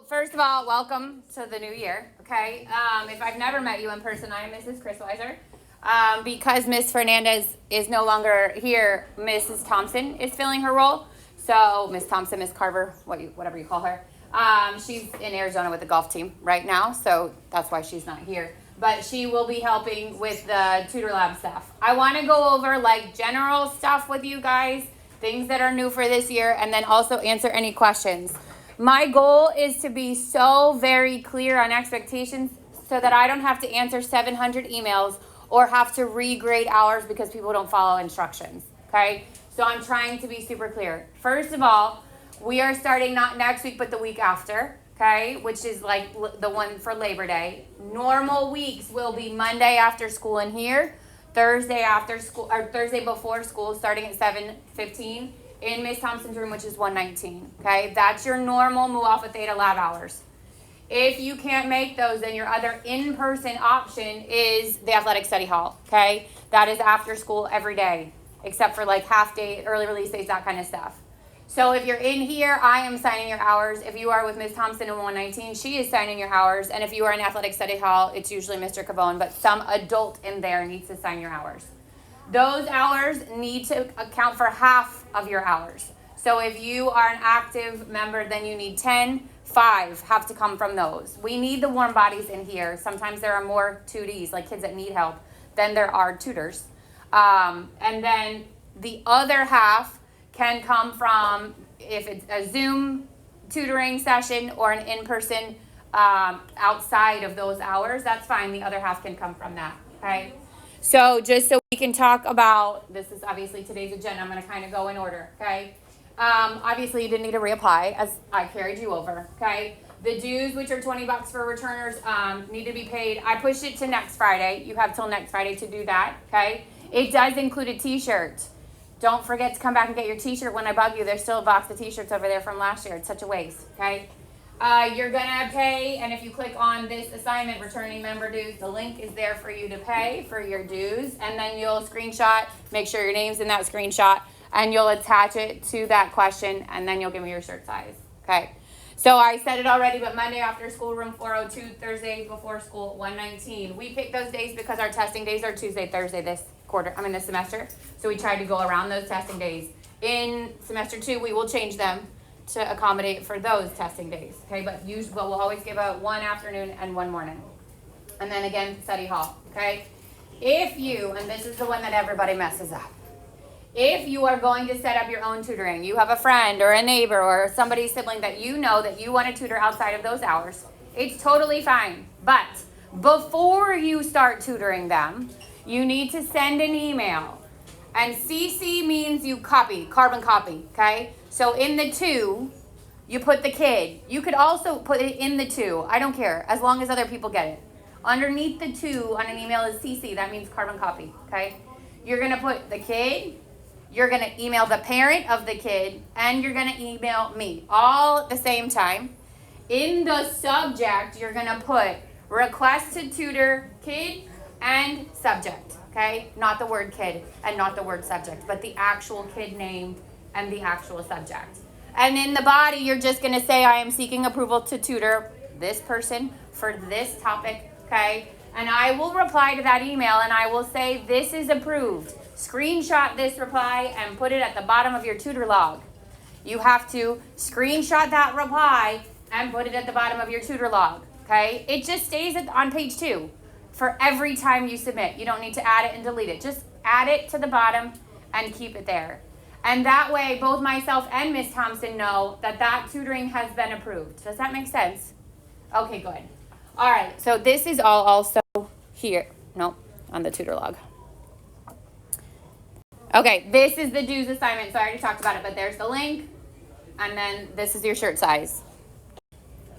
first of all, welcome to the new year, okay? If I've never met you in person, I am Mrs. Chrisweiser. Because Miss Fernandez is no longer here, Mrs. Thompson is filling her role. So Miss Thompson, Miss Carver, whatever you call her, she's in Arizona with the golf team right now, so that's why she's not here. But she will be helping with the Tutor Lab stuff. I want to go over like general stuff with you guys, things that are new for this year, and then also answer any questions. My goal is to be so very clear on expectations so that I don't have to answer 700 emails or have to regrade hours because people don't follow instructions, okay? So I'm trying to be super clear. First of all, we are starting not next week, but the week after, okay? Which is like the one for Labor Day. Normal weeks will be Monday after school in here, Thursday after school, or Thursday before school, starting at 7:15 in Miss Thompson's room, which is 119, okay? That's your normal Mu Alpha Theta lab hours. If you can't make those, then your other in-person option is the athletic study hall, okay? That is after school every day, except for like half day, early release days, that kind of stuff. So if you're in here, I am signing your hours. If you are with Miss Thompson in 119, she is signing your hours. And if you are in athletic study hall, it's usually Mr. Cavone, but some adult in there needs to sign your hours. Those hours need to account for half of your hours. So if you are an active member, then you need 10. 5 have to come from those. We need the warm bodies in here. Sometimes there are more 2Ds, like kids that need help, than there are tutors. And then the other half can come from, if it's a Zoom tutoring session or an in-person outside of those hours, that's fine. The other half can come from that, okay? So just so we can talk about, this is obviously today's agenda. I'm going to kind of go in order, okay? Obviously you didn't need to reapply as I carried you over, okay? The dues, which are $20 for returners, need to be paid. I pushed it to next Friday. You have till next Friday to do that, okay? It does include a t-shirt. Don't forget to come back and get your t-shirt when I bug you. There's still a box of t-shirts over there from last year. It's such a waste, okay? You're gonna pay, and if you click on this assignment, returning member dues, the link is there for you to pay for your dues, and then you'll screenshot, make sure your name's in that screenshot, and you'll attach it to that question, and then you'll give me your shirt size, okay? So I said it already, but Monday after school, room 402, Thursday before school, 119. We picked those days because our testing days are Tuesday, Thursday this semester, so we tried to go around those testing days. In semester 2, we will change them to accommodate for those testing days, okay? But we'll always give out one afternoon and one morning. And then again, study hall, okay? If you, and this is the one that everybody messes up, if you are going to set up your own tutoring, you have a friend or a neighbor or somebody's sibling that you know that you want to tutor outside of those hours, it's totally fine. But before you start tutoring them, you need to send an email. And CC means you copy, carbon copy, okay? So in the 2, you put the kid. You could also put it in the 2. I don't care, as long as other people get it. Underneath the 2 on an email is CC. That means carbon copy, okay? You're going to put the kid, you're going to email the parent of the kid, and you're going to email me, all at the same time. In the subject, you're going to put request to tutor kid and subject, okay? Not the word kid and not the word subject, but the actual kid name and the actual subject. And in the body, you're just going to say, I am seeking approval to tutor this person for this topic, okay? And I will reply to that email and I will say, this is approved. Screenshot this reply and put it at the bottom of your tutor log. You have to screenshot that reply and put it at the bottom of your tutor log, okay? It just stays on page 2 for every time you submit. You don't need to add it and delete it. Just add it to the bottom and keep it there. And that way, both myself and Miss Thompson know that that tutoring has been approved. Does that make sense? Okay, good. All right, so this is all also here. Nope, on the tutor log. Okay, this is the dues assignment. So I already talked about it, but there's the link. And then this is your shirt size.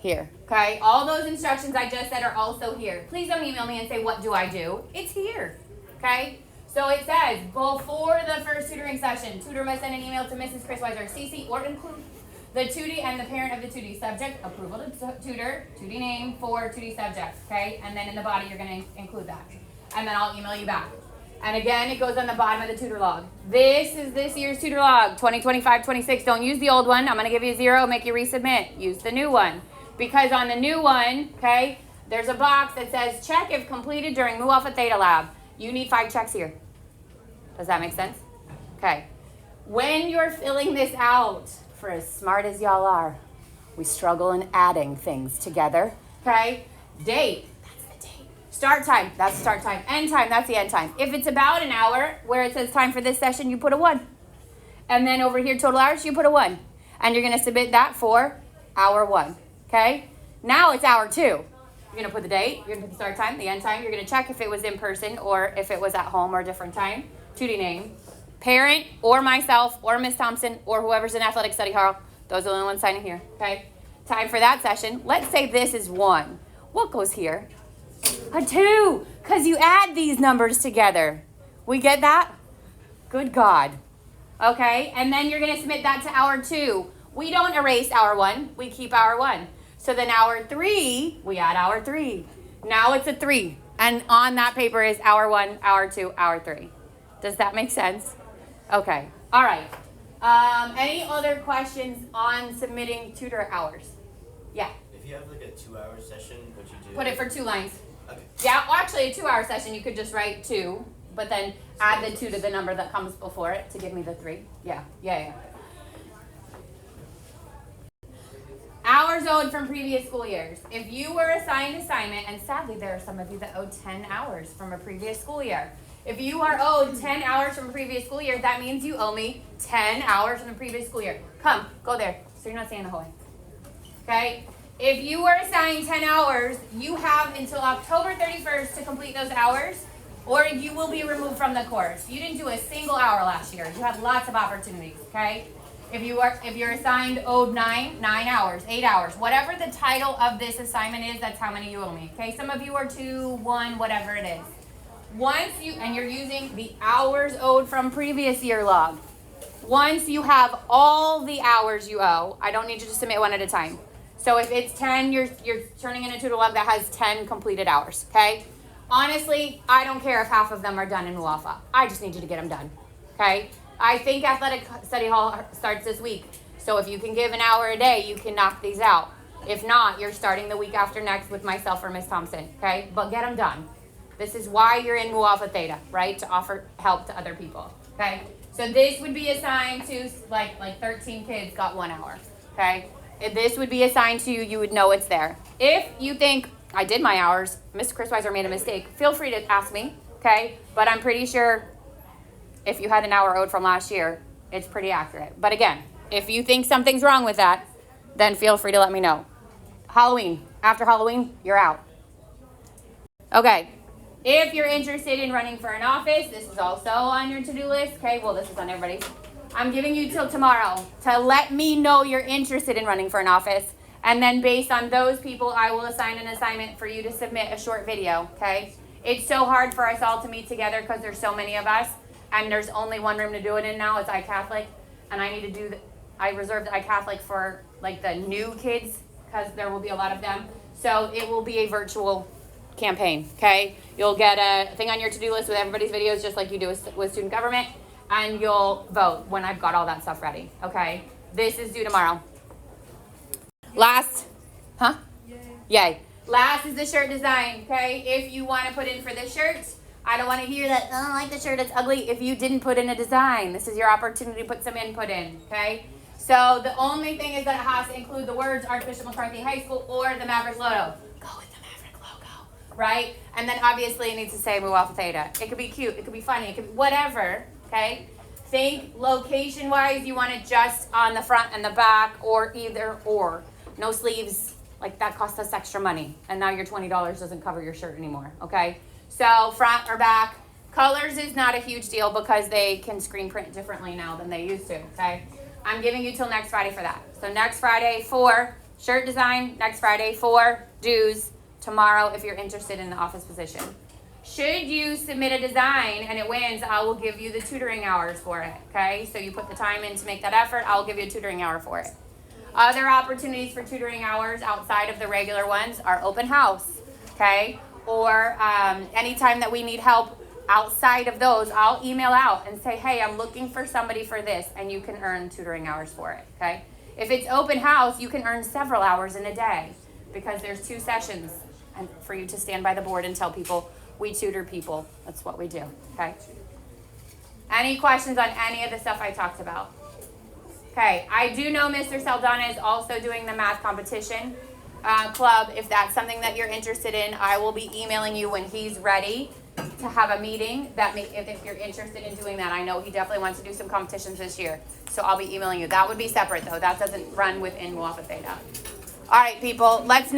Here, okay? All those instructions I just said are also here. Please don't email me and say, what do I do? It's here, okay? So it says, before the first tutoring session, tutor must send an email to Mrs. Chrisweiser, CC, or include the 2D and the parent of the 2D subject, approval to tutor, 2D name for 2D subject, okay? And then in the body, you're going to include that. And then I'll email you back. And again, it goes on the bottom of the tutor log. This is this year's tutor log, 2025-26. Don't use the old one. I'm going to give you 0, make you resubmit. Use the new one. Because on the new one, okay, there's a box that says check if completed during Mu Alpha Theta Lab. You need 5 checks here. Does that make sense? Okay. When you're filling this out, for as smart as y'all are, we struggle in adding things together. Okay? Date, that's the date. Start time, that's start time. End time, that's the end time. If it's about an hour, where it says time for this session, you put a 1. And then over here, total hours, you put a 1. And you're going to submit that for hour 1. Okay? Now it's hour 2. You're going to put the date, you're going to put the start time, the end time. You're going to check if it was in person or if it was at home or a different time. 2D name. Parent or myself or Miss Thompson or whoever's in athletic study hall. Those are the only ones signing here. Okay? Time for that session. Let's say this is 1. What goes here? A 2. Because you add these numbers together. We get that? Good God. Okay? And then you're going to submit that to hour 2. We don't erase hour 1. We keep hour 1. So then hour 3, we add hour 3. Now it's a 3. And on that paper is hour 1, hour 2, hour 3. Does that make sense? Okay. All right. Any other questions on submitting tutor hours? Yeah. If you have like a 2-hour session, what you do? Put it for 2 lines. Okay. Yeah, well, actually a 2-hour session, you could just write 2, but then add the 2 to the number that comes before it to give me the 3. Yeah. Hours owed from previous school years. If you were assigned assignment, and sadly there are some of you that owe 10 hours from a previous school year. If you are owed 10 hours from a previous school year, that means you owe me 10 hours from the previous school year. Come, go there, so you're not saying the whole way. Okay? If you were assigned 10 hours, you have until October 31st to complete those hours, or you will be removed from the course. You didn't do a single hour last year. You have lots of opportunities, okay? If you're assigned owed 9 hours, 8 hours, whatever the title of this assignment is, that's how many you owe me. Okay, some of you are 2, 1, whatever it is. And you're using the hours owed from previous year log. Once you have all the hours you owe, I don't need you to submit one at a time. So if it's 10, you're turning in a tutor log that has 10 completed hours, okay? Honestly, I don't care if half of them are done in Mu Alpha. I just need you to get them done, okay? I think athletic study hall starts this week. So if you can give an hour a day, you can knock these out. If not, you're starting the week after next with myself or Miss Thompson, okay? But get them done. This is why you're in Mu Alpha Theta, right? To offer help to other people, okay? So this would be assigned to, like 13 kids got 1 hour, okay? If this would be assigned to you, you would know it's there. If you think, I did my hours, Mr. Chris Weiser made a mistake, feel free to ask me, okay? But I'm pretty sure if you had an hour owed from last year, it's pretty accurate. But again, if you think something's wrong with that, then feel free to let me know. Halloween. After Halloween, you're out. Okay. If you're interested in running for an office, this is also on your to-do list. Okay, well, this is on everybody's. I'm giving you till tomorrow to let me know you're interested in running for an office. And then based on those people, I will assign an assignment for you to submit a short video, okay? It's so hard for us all to meet together because there's so many of us. And there's only one room to do it in now. It's iCatholic. And I need to do, I reserved iCatholic for like the new kids because there will be a lot of them. So it will be a virtual campaign, okay? You'll get a thing on your to-do list with everybody's videos just like you do with student government. And you'll vote when I've got all that stuff ready, okay? This is due tomorrow. Last, Yay. Last is the shirt design, okay? If you want to put in for the shirts, I don't want to hear that, I don't like the shirt, it's ugly. If you didn't put in a design, this is your opportunity to put some input in, okay? So the only thing is that it has to include the words Archbishop McCarthy High School or the Mavericks logo. Go with the Maverick logo, right? And then obviously it needs to say Mu Alpha Theta. It could be cute, it could be funny, it could be whatever, okay? Think location-wise, you want it just on the front and the back or either or. No sleeves, like that costs us extra money. And now your $20 doesn't cover your shirt anymore, okay? So front or back. Colors is not a huge deal because they can screen print differently now than they used to, okay? I'm giving you till next Friday for that. So next Friday for shirt design, next Friday for dues, tomorrow if you're interested in the office position. Should you submit a design and it wins, I will give you the tutoring hours for it, okay? So you put the time in to make that effort, I'll give you a tutoring hour for it. Other opportunities for tutoring hours outside of the regular ones are open house, okay? Or anytime that we need help outside of those, I'll email out and say, hey, I'm looking for somebody for this, and you can earn tutoring hours for it, okay? If it's open house, you can earn several hours in a day. because there's 2 sessions and for you to stand by the board and tell people we tutor people. That's what we do, okay? Any questions on any of the stuff I talked about? Okay, I do know Mr. Saldana is also doing the math competition club. If that's something that you're interested in, I will be emailing you when he's ready to have a meeting. If you're interested in doing that, I know he definitely wants to do some competitions this year. So I'll be emailing you. That would be separate though. That doesn't run within Mu Alpha Theta. All right, people, let's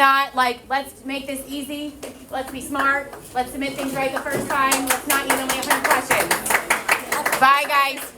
make this easy. Let's be smart. Let's submit things right the first time. Let's not email me 100 questions. Bye, guys.